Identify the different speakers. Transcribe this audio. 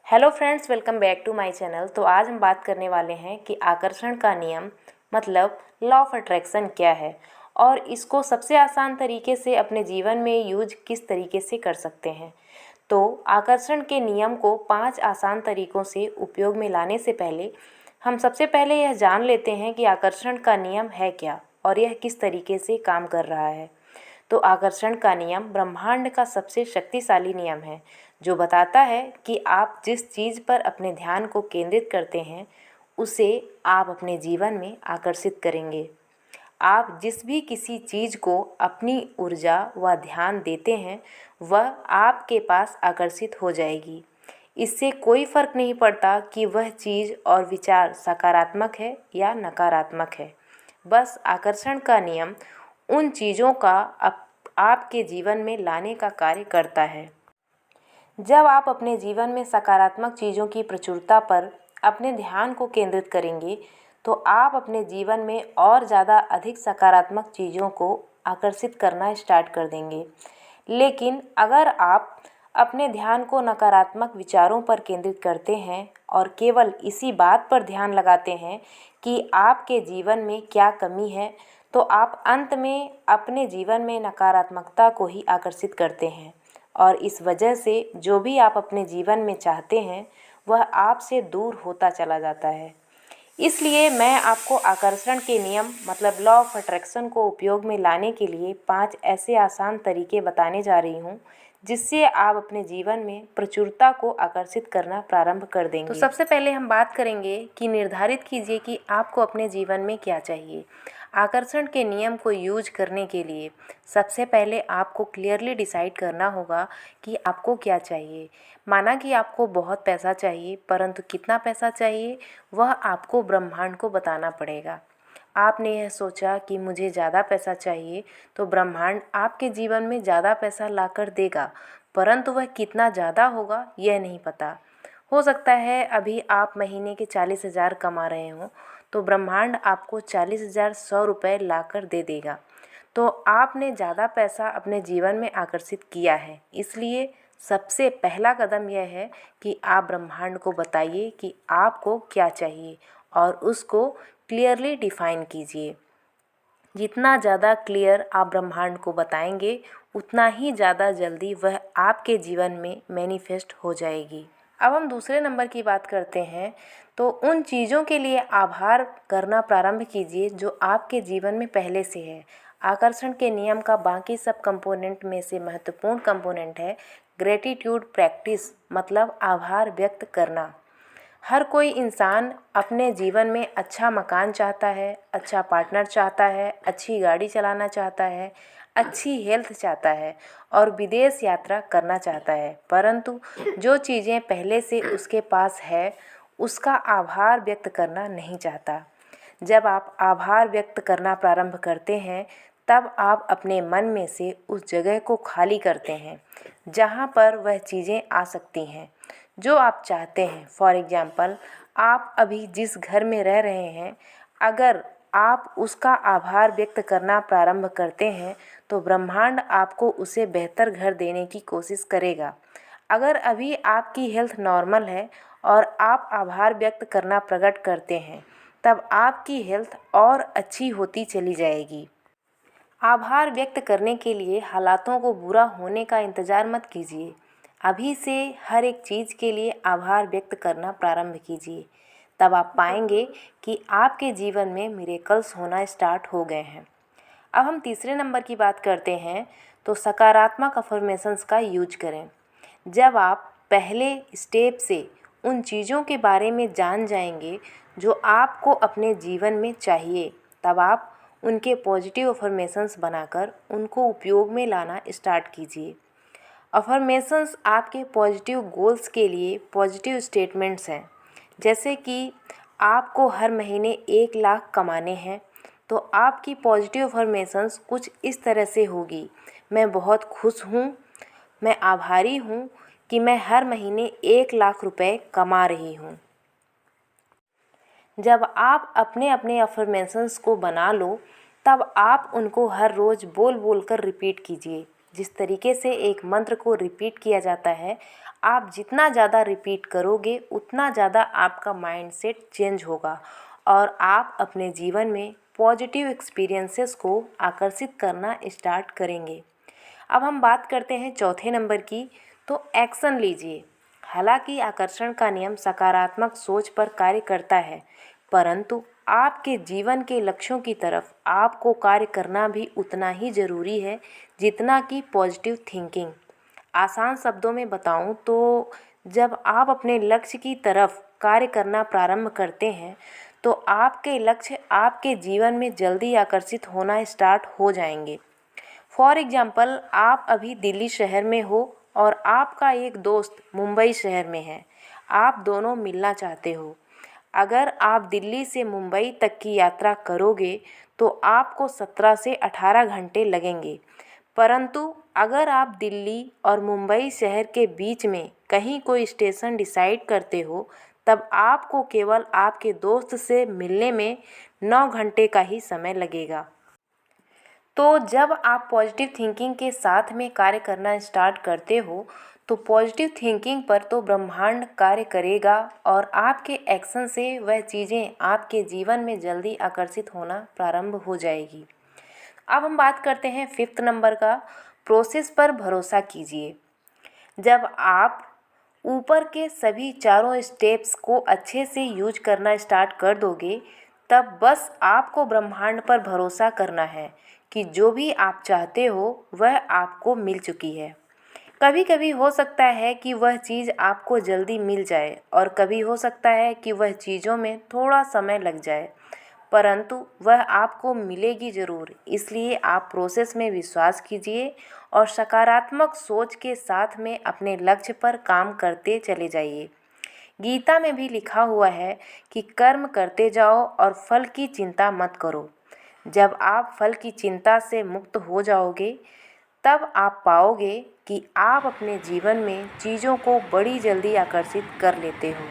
Speaker 1: Hello friends, welcome back to my channel. तो आज हम बात करने वाले हैं कि आकर्षण का नियम मतलब लॉ ऑफ अट्रैक्शन क्या है और इसको सबसे आसान तरीके से अपने जीवन में यूज किस तरीके से कर सकते हैं। तो आकर्षण के नियम को 5 आसान तरीकों से उपयोग में लाने से पहले हम सबसे पहले यह जान लेते हैं कि आकर्षण का नियम है क्या और यह किस तरीके से काम कर रहा है। तो आकर्षण का नियम ब्रह्मांड का सबसे शक्तिशाली नियम है जो बताता है कि आप जिस चीज़ पर अपने ध्यान को केंद्रित करते हैं उसे आप अपने जीवन में आकर्षित करेंगे। आप जिस भी किसी चीज़ को अपनी ऊर्जा व ध्यान देते हैं वह आपके पास आकर्षित हो जाएगी। इससे कोई फ़र्क नहीं पड़ता कि वह चीज़ और विचार सकारात्मक है या नकारात्मक है। बस आकर्षण का नियम उन चीज़ों का आपके जीवन में लाने का कार्य करता है। जब आप अपने जीवन में सकारात्मक चीज़ों की प्रचुरता पर अपने ध्यान को केंद्रित करेंगे तो आप अपने जीवन में और ज़्यादा अधिक सकारात्मक चीज़ों को आकर्षित करना स्टार्ट कर देंगे। लेकिन अगर आप अपने ध्यान को नकारात्मक विचारों पर केंद्रित करते हैं और केवल इसी बात पर ध्यान लगाते हैं कि आपके जीवन में क्या कमी है, तो आप अंत में अपने जीवन में नकारात्मकता को ही आकर्षित करते हैं और इस वजह से जो भी आप अपने जीवन में चाहते हैं वह आपसे दूर होता चला जाता है। इसलिए मैं आपको आकर्षण के नियम मतलब लॉ ऑफ अट्रैक्शन को उपयोग में लाने के लिए 5 ऐसे आसान तरीके बताने जा रही हूँ जिससे आप अपने जीवन में प्रचुरता को आकर्षित करना प्रारंभ कर देंगे। तो सबसे पहले हम बात करेंगे कि निर्धारित कीजिए कि आपको अपने जीवन में क्या चाहिए। आकर्षण के नियम को यूज करने के लिए सबसे पहले आपको क्लियरली डिसाइड करना होगा कि आपको क्या चाहिए। माना कि आपको बहुत पैसा चाहिए, परंतु कितना पैसा चाहिए वह आपको ब्रह्मांड को बताना पड़ेगा। आपने यह सोचा कि मुझे ज़्यादा पैसा चाहिए तो ब्रह्मांड आपके जीवन में ज़्यादा पैसा लाकर देगा, परंतु वह कितना ज़्यादा होगा यह नहीं पता। हो सकता है अभी आप महीने के 40,000 कमा रहे हों तो ब्रह्मांड आपको 40,100 रुपये लाकर दे देगा। तो आपने ज़्यादा पैसा अपने जीवन में आकर्षित किया है। इसलिए सबसे पहला कदम यह है कि आप ब्रह्मांड को बताइए कि आपको क्या चाहिए और उसको क्लियरली डिफाइन कीजिए। जितना ज़्यादा क्लियर आप ब्रह्मांड को बताएंगे उतना ही ज़्यादा जल्दी वह आपके जीवन में मैनिफेस्ट हो जाएगी। अब हम दूसरे नंबर की बात करते हैं। तो उन चीज़ों के लिए आभार करना प्रारंभ कीजिए जो आपके जीवन में पहले से है। आकर्षण के नियम का बाकी सब कंपोनेंट में से महत्वपूर्ण कंपोनेंट है ग्रेटिट्यूड प्रैक्टिस मतलब आभार व्यक्त करना। हर कोई इंसान अपने जीवन में अच्छा मकान चाहता है, अच्छा पार्टनर चाहता है, अच्छी गाड़ी चलाना चाहता है, अच्छी हेल्थ चाहता है और विदेश यात्रा करना चाहता है, परंतु जो चीज़ें पहले से उसके पास है उसका आभार व्यक्त करना नहीं चाहता। जब आप आभार व्यक्त करना प्रारंभ करते हैं तब आप अपने मन में से उस जगह को खाली करते हैं जहाँ पर वह चीज़ें आ सकती हैं जो आप चाहते हैं। फॉर एग्ज़ाम्पल, आप अभी जिस घर में रह रहे हैं अगर आप उसका आभार व्यक्त करना प्रारंभ करते हैं तो ब्रह्मांड आपको उसे बेहतर घर देने की कोशिश करेगा। अगर अभी आपकी हेल्थ नॉर्मल है और आप आभार व्यक्त करना प्रकट करते हैं तब आपकी हेल्थ और अच्छी होती चली जाएगी। आभार व्यक्त करने के लिए हालातों को बुरा होने का इंतज़ार मत कीजिए। अभी से हर एक चीज़ के लिए आभार व्यक्त करना प्रारंभ कीजिए। तब आप पाएंगे कि आपके जीवन में मिरेकल्स होना स्टार्ट हो गए हैं। अब हम तीसरे नंबर की बात करते हैं। तो सकारात्मक अफर्मेशंस का यूज करें। जब आप पहले स्टेप से उन चीज़ों के बारे में जान जाएंगे जो आपको अपने जीवन में चाहिए तब आप उनके पॉजिटिव अफर्मेशंस बनाकर उनको उपयोग में लाना स्टार्ट कीजिए। अफर्मेशंस आपके पॉजिटिव गोल्स के लिए पॉजिटिव स्टेटमेंट्स हैं। जैसे कि आपको हर महीने 1 लाख कमाने हैं तो आपकी पॉजिटिव अफर्मेशंस कुछ इस तरह से होगी। मैं बहुत खुश हूँ, मैं आभारी हूँ कि मैं हर महीने 1 लाख रुपए कमा रही हूँ। जब आप अपने अपने अफर्मेशंस को बना लो तब आप उनको हर रोज़ बोल बोल कर रिपीट कीजिए। जिस तरीके से एक मंत्र को रिपीट किया जाता है, आप जितना ज़्यादा रिपीट करोगे उतना ज़्यादा आपका माइंडसेट चेंज होगा और आप अपने जीवन में पॉजिटिव एक्सपीरियंसेस को आकर्षित करना स्टार्ट करेंगे। अब हम बात करते हैं चौथे नंबर की, तो एक्शन लीजिए। हालांकि आकर्षण का नियम सकारात्मक सोच पर कार्य करता है, परंतु आपके जीवन के लक्ष्यों की तरफ आपको कार्य करना भी उतना ही ज़रूरी है जितना कि पॉजिटिव थिंकिंग। आसान शब्दों में बताऊं तो जब आप अपने लक्ष्य की तरफ कार्य करना प्रारंभ करते हैं तो आपके लक्ष्य आपके जीवन में जल्दी आकर्षित होना स्टार्ट हो जाएंगे। फॉर एग्ज़ाम्पल, आप अभी दिल्ली शहर में हो और आपका एक दोस्त मुंबई शहर में है। आप दोनों मिलना चाहते हो। अगर आप दिल्ली से मुंबई तक की यात्रा करोगे तो आपको 17 से 18 घंटे लगेंगे, परंतु अगर आप दिल्ली और मुंबई शहर के बीच में कहीं कोई स्टेशन डिसाइड करते हो तब आपको केवल आपके दोस्त से मिलने में 9 घंटे का ही समय लगेगा। तो जब आप पॉजिटिव थिंकिंग के साथ में कार्य करना स्टार्ट करते हो तो पॉजिटिव थिंकिंग पर तो ब्रह्मांड कार्य करेगा और आपके एक्शन से वह चीज़ें आपके जीवन में जल्दी आकर्षित होना प्रारंभ हो जाएगी। अब हम बात करते हैं फिफ्थ नंबर का, प्रोसेस पर भरोसा कीजिए। जब आप ऊपर के सभी चारों स्टेप्स को अच्छे से यूज करना स्टार्ट कर दोगे तब बस आपको ब्रह्मांड पर भरोसा करना है कि जो भी आप चाहते हो वह आपको मिल चुकी है। कभी कभी हो सकता है कि वह चीज़ आपको जल्दी मिल जाए और कभी हो सकता है कि वह चीज़ों में थोड़ा समय लग जाए, परंतु वह आपको मिलेगी ज़रूर। इसलिए आप प्रोसेस में विश्वास कीजिए और सकारात्मक सोच के साथ में अपने लक्ष्य पर काम करते चले जाइए। गीता में भी लिखा हुआ है कि कर्म करते जाओ और फल की चिंता मत करो। जब आप फल की चिंता से मुक्त हो जाओगे तब आप पाओगे कि आप अपने जीवन में चीज़ों को बड़ी जल्दी आकर्षित कर लेते हो।